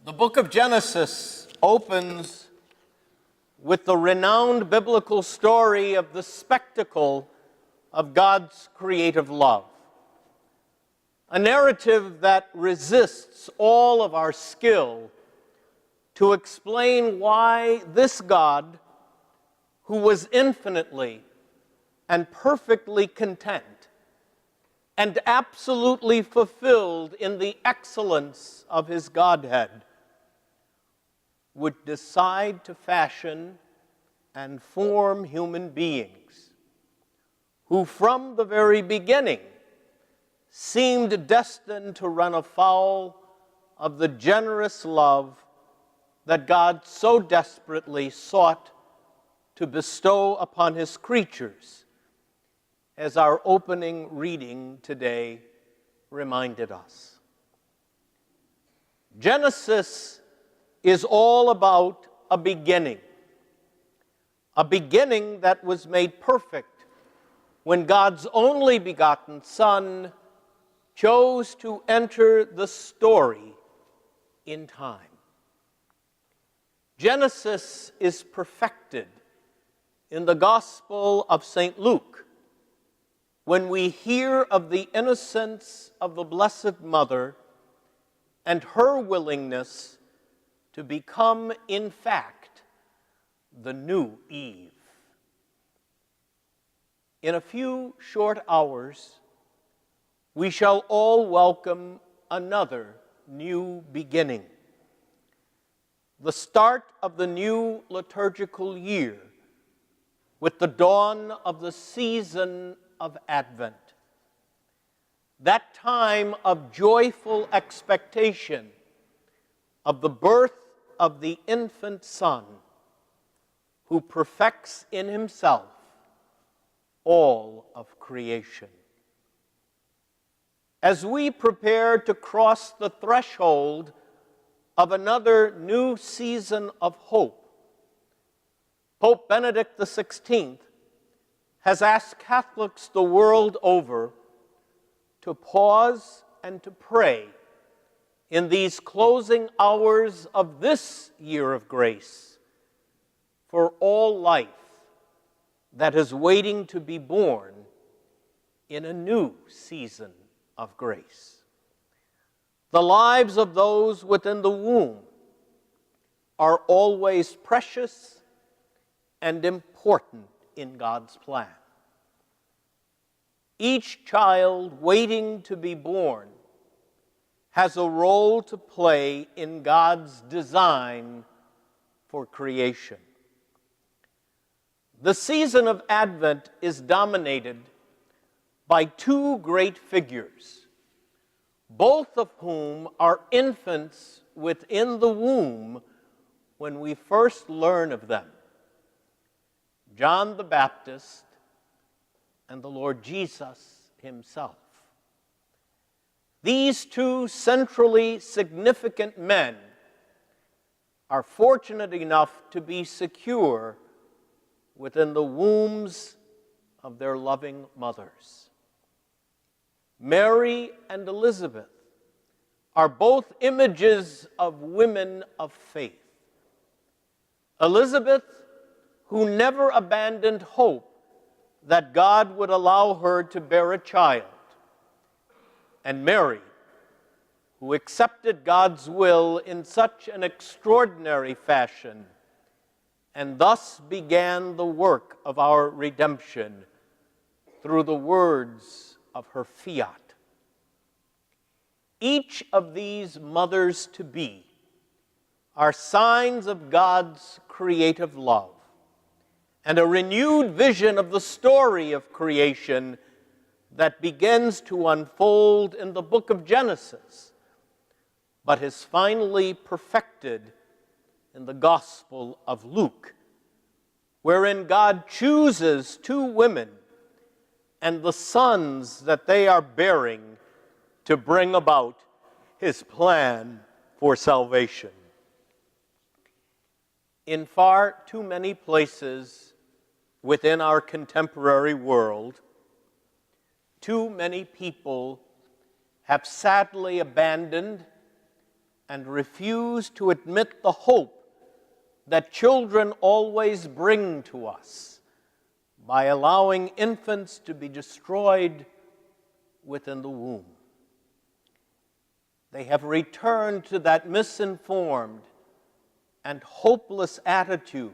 The book of Genesis opens with the renowned biblical story of the spectacle of God's creative love. A narrative that resists all of our skill to explain why this God, who was infinitely and perfectly content and absolutely fulfilled in the excellence of his Godhead, would decide to fashion and form human beings who from the very beginning seemed destined to run afoul of the generous love that God so desperately sought to bestow upon his creatures, as our opening reading today reminded us. Genesis is all about a beginning that was made perfect when God's only begotten Son chose to enter the story in time. Genesis is perfected in the Gospel of St. Luke when we hear of the innocence of the Blessed Mother and her willingness to become, in fact, the new Eve. In a few short hours, we shall all welcome another new beginning, the start of the new liturgical year with the dawn of the season of Advent, that time of joyful expectation of the birth of the infant Son, who perfects in himself all of creation. As we prepare to cross the threshold of another new season of hope, Pope Benedict XVI has asked Catholics the world over to pause and to pray in these closing hours of this year of grace for all life that is waiting to be born in a new season of grace. The lives of those within the womb are always precious and important in God's plan. Each child waiting to be born has a role to play in God's design for creation. The season of Advent is dominated by two great figures, both of whom are infants within the womb when we first learn of them: John the Baptist and the Lord Jesus himself. These two centrally significant men are fortunate enough to be secure within the wombs of their loving mothers. Mary and Elizabeth are both images of women of faith. Elizabeth, who never abandoned hope that God would allow her to bear a child, and Mary, who accepted God's will in such an extraordinary fashion, and thus began the work of our redemption through the words of her fiat. Each of these mothers-to-be are signs of God's creative love and a renewed vision of the story of creation that begins to unfold in the book of Genesis, but is finally perfected in the Gospel of Luke, wherein God chooses two women and the sons that they are bearing to bring about his plan for salvation. In far too many places within our contemporary world, too many people have sadly abandoned and refuse to admit the hope that children always bring to us by allowing infants to be destroyed within the womb. They have returned to that misinformed and hopeless attitude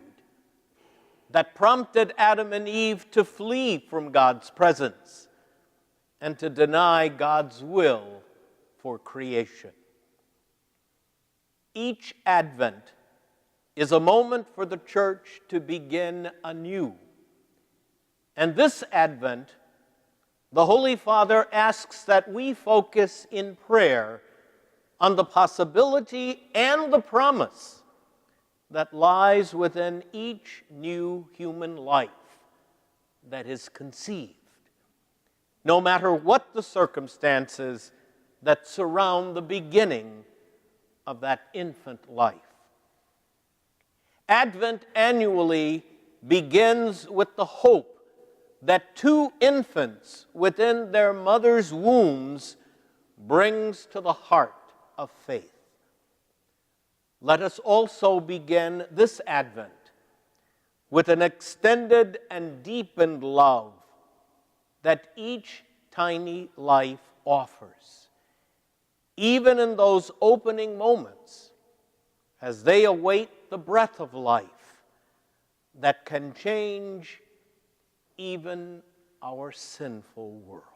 that prompted Adam and Eve to flee from God's presence and to deny God's will for creation. Each Advent is a moment for the church to begin anew. And this Advent, the Holy Father asks that we focus in prayer on the possibility and the promise that lies within each new human life that is conceived, no matter what the circumstances that surround the beginning of that infant life. Advent annually begins with the hope that two infants within their mother's wombs brings to the heart of faith. Let us also begin this Advent with an extended and deepened love that each tiny life offers, even in those opening moments as they await the breath of life that can change even our sinful world.